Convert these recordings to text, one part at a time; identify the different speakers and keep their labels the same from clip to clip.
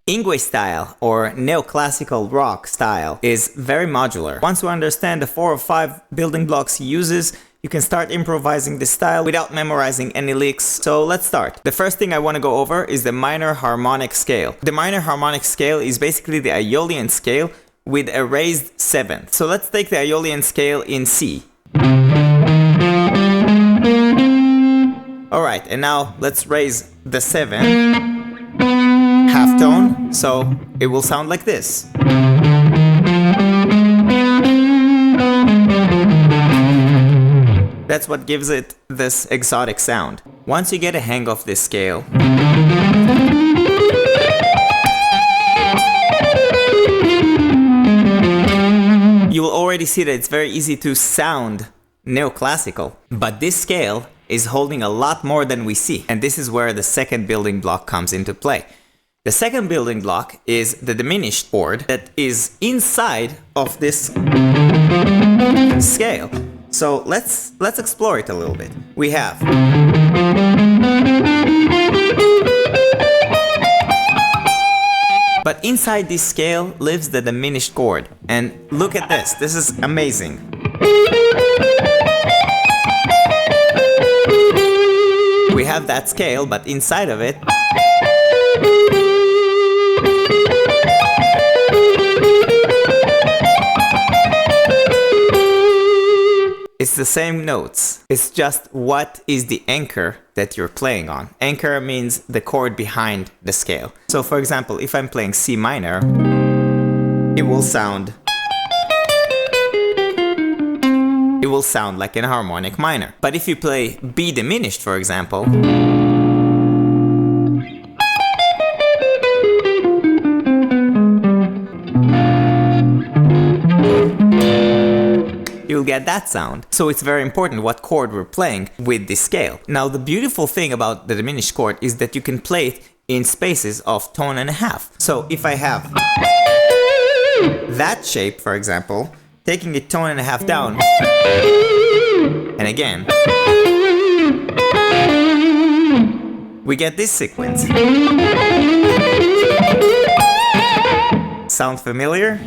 Speaker 1: Yngwie style, or neoclassical rock style, is very modular. Once you understand the 4 or 5 building blocks he uses, you can start improvising this style without memorizing any licks. So let's start. The first thing I want to go over is the minor harmonic scale. The minor harmonic scale is basically the Aeolian scale with a raised 7th. So let's take the Aeolian scale in C. Alright, and now let's raise the 7th half tone, so it will sound like this. That's what gives it this exotic sound. Once you get a hang of this scale, you will already see that it's very easy to sound neoclassical. But this scale is holding a lot more than we see, and this is where the second building block comes into play. The second building block is the diminished chord that is inside of this scale. So let's explore it a little bit. We have but inside this scale lives the diminished chord. And look at this. This is amazing. We have that scale, but inside of it it's the same notes. It's just what is the anchor that you're playing on. Anchor means the chord behind the scale. So for example, if I'm playing C minor, it will sound like an harmonic minor. But if you play B diminished, for example, you'll get that sound. So it's very important what chord we're playing with this scale. Now the beautiful thing about the diminished chord is that you can play it in spaces of tone and a half. So if I have that shape, for example, taking it tone and a half down, and again, we get this sequence. Sound familiar?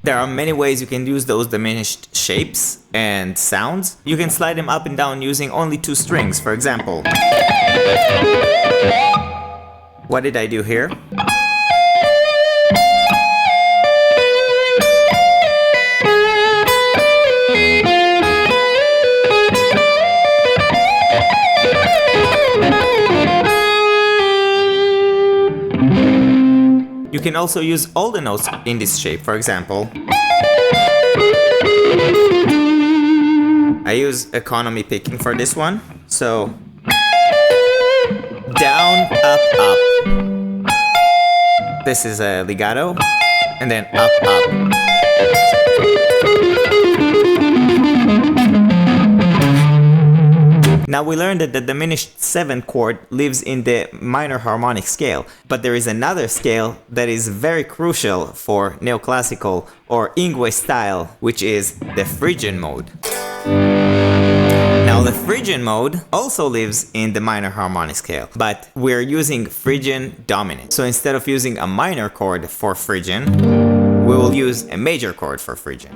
Speaker 1: There are many ways you can use those diminished shapes and sounds. You can slide them up and down using only 2 strings, for example. What did I do here? You can also use all the notes in this shape. For example, I use economy picking for this one. So down, up, up. This is a legato, and then up, up. Now we learned that the diminished 7th chord lives in the minor harmonic scale, but there is another scale that is very crucial for neoclassical or Yngwie style, which is the Phrygian mode. Now the Phrygian mode also lives in the minor harmonic scale, but we're using Phrygian Dominant. So instead of using a minor chord for Phrygian, we will use a major chord for Phrygian.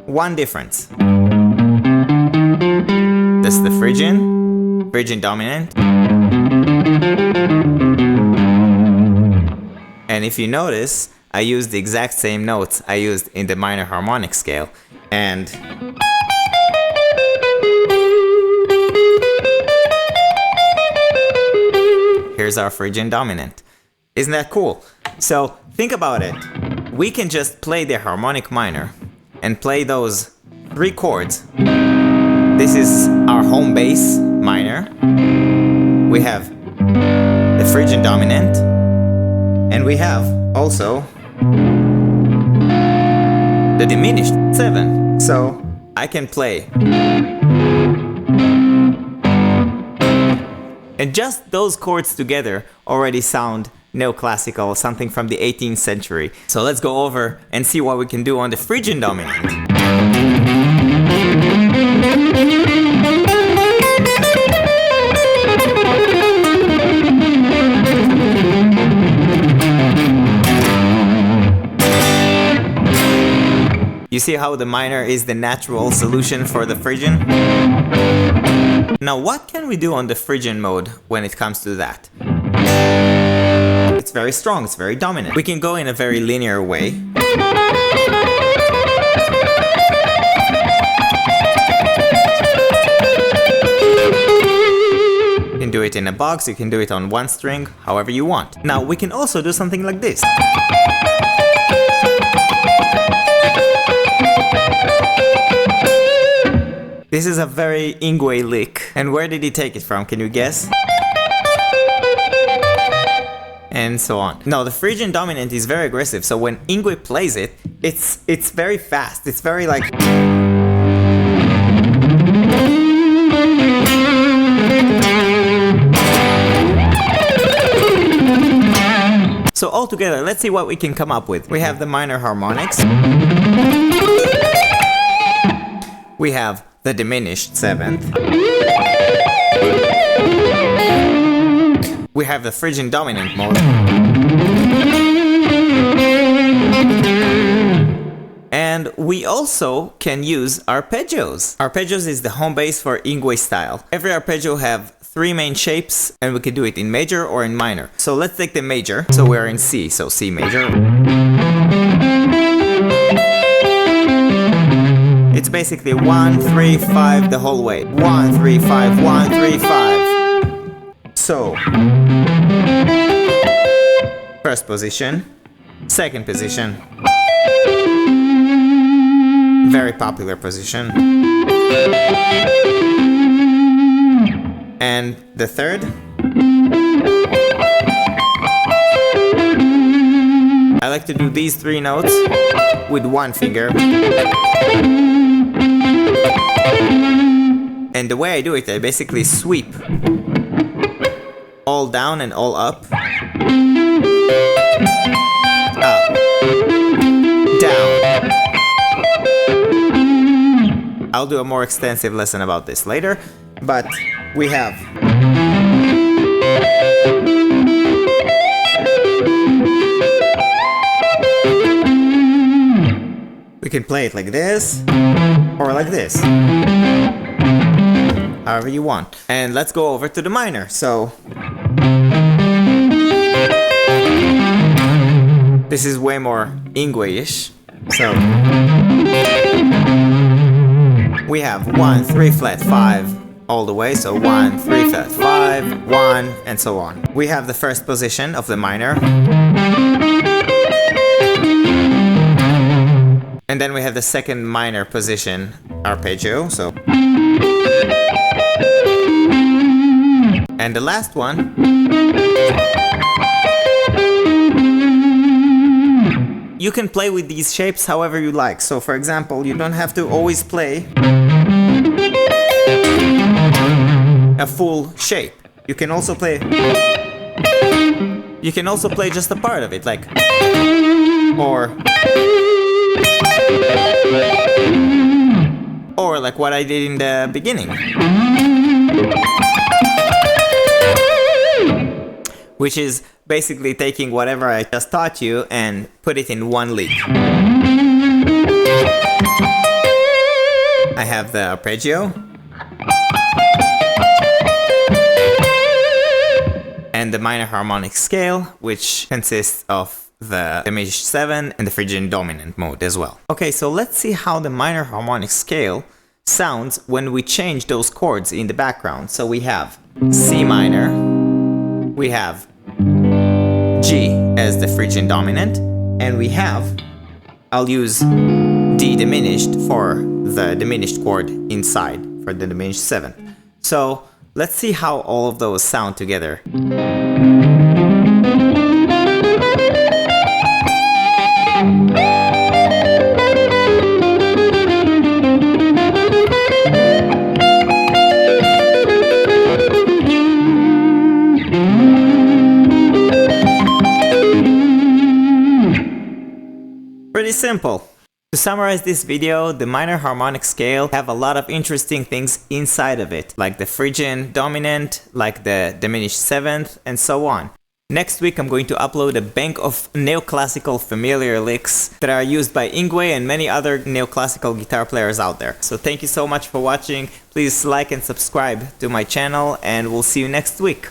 Speaker 1: One difference. This is the Phrygian Dominant. And if you notice, I used the exact same notes I used in the minor harmonic scale. And here's our Phrygian Dominant. Isn't that cool? So think about it. We can just play the harmonic minor and play those 3 chords. This is our home bass minor. We have the Phrygian Dominant, and we have also the diminished 7. So I can play And just those chords together already sound neoclassical, something from the 18th century. So let's go over and see what we can do on the Phrygian Dominant. You see how the minor is the natural solution for the Phrygian? Now what can we do on the Phrygian mode when it comes to that? It's very strong, it's very dominant. We can go in a very linear way. You can do it in a box, you can do it on one string, however you want. Now we can also do something like this. This is a very Yngwie lick. And where did he take it from? Can you guess? And so on. No, the Phrygian Dominant is very aggressive, so when Yngwie plays it, it's very fast. It's very like... So all together, let's see what we can come up with. We have the minor harmonics. We have the diminished 7th. We have the Phrygian Dominant mode. And we also can use arpeggios. Arpeggios is the home base for Yngwie style. Every arpeggio have 3 main shapes, and we can do it in major or in minor. So let's take the major. So we're in C, so C major. It's basically 1, 3, 5 the whole way. 1, 3, 5, 1, 3, 5. So, first position, second position, very popular position, and the third. I like to do these 3 notes with one finger. And the way I do it, I basically sweep all down and all up. Up. Down. I'll do a more extensive lesson about this later, but we have we can play it like this or like this, however you want. And let's go over to the minor. So this is way more Yngwie-ish. So we have 1, 3 flat 5 all the way, so 1, 3 flat 5, 1, and so on. We have the first position of the minor. And then we have the second minor position, arpeggio, so. And the last one. You can play with these shapes however you like. So for example, you don't have to always play a full shape. You can also play just a part of it, like, or like what I did in the beginning, which is basically taking whatever I just taught you and put it in one lick. I have the arpeggio and the minor harmonic scale, which consists of the diminished 7 and the Phrygian Dominant mode as well. Okay, so let's see how the minor harmonic scale sounds when we change those chords in the background. So we have C minor, we have G as the Phrygian Dominant, and we have, I'll use D diminished for the diminished chord inside for the diminished 7. So let's see how all of those sound together. simple. To summarize this video, the minor harmonic scale have a lot of interesting things inside of it, like the Phrygian Dominant, like the diminished 7th, and so on. Next week I'm going to upload a bank of neoclassical familiar licks that are used by Yngwie and many other neoclassical guitar players out there. So thank you so much for watching, please like and subscribe to my channel, and we'll see you next week.